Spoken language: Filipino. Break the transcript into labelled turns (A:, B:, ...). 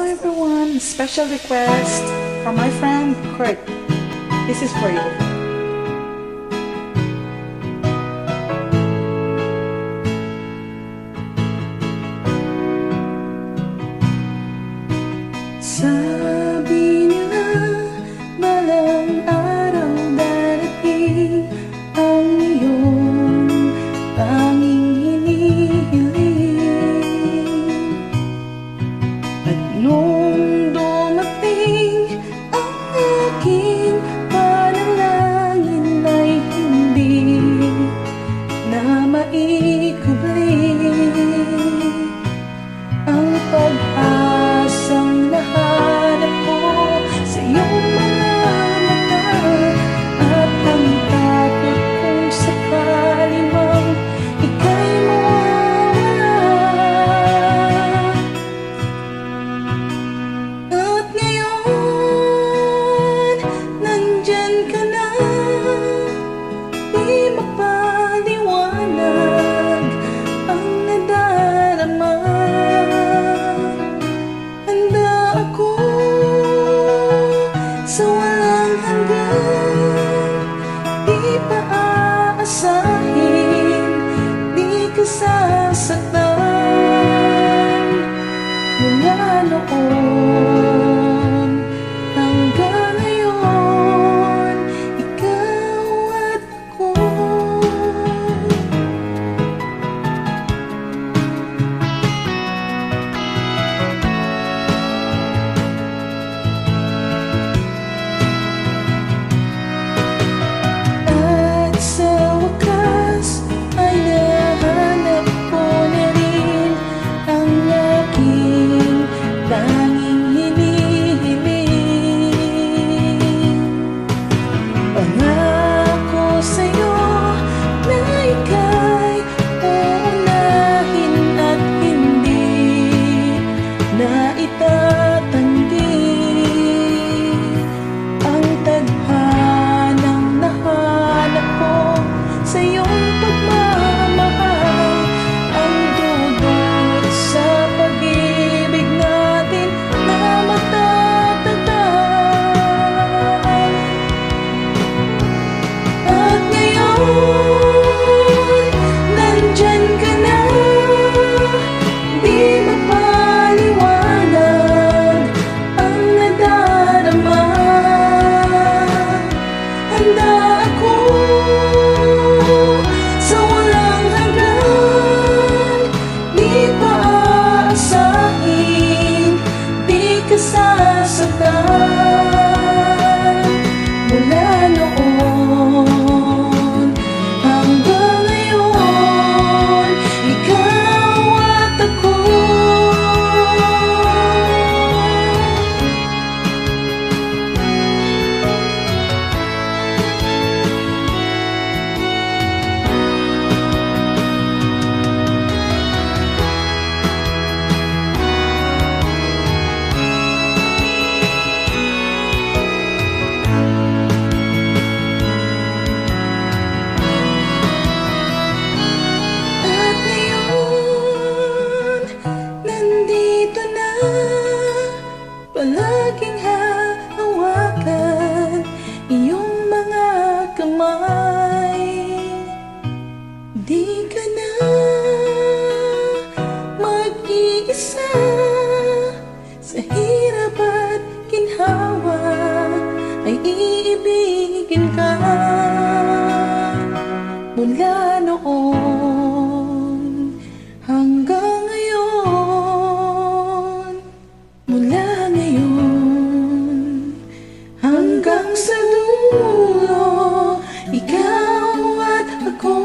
A: everyone, special request from my friend Kurt. This is for you. Sabi nila balang araw darating ang iyong tanging hinihiling. At nung dumating ang aking panalangin ay hindi na maikubli ang pag-asang nahanap ko sa iyong mga mata, at ang takot kung sakali mang ika'y mawawala. At ngayon, nandyan ka na, di mapaliwanag ang nadarama. Sa walang hanggan, di pa aasahin, di ka sasaktan. Mula noon hanggang ngayon, ikaw at ako. Pangako sa'yo na ika'y uunahin at hindi na itatanggi ang tadhanang nahanap ko sa iyong pagmamahal, ang dudot sa pag-ibig natin na matatagal. At ngayon, nandyan ka na, di mapaliwanag ang nadarama. Handa ako sa walang hanggan, di pa aasahin, di ka sasaktan. Mula noon hanggang ngayon, ikaw at ako. Palaging hahawakan iyong mga kamay. Di ka na mag-iisa sa hirap at ginhawa, ay iibigin ka. Mula noon hanggang ngayon, mula ngayon hanggang sa dulo, ikaw at ako.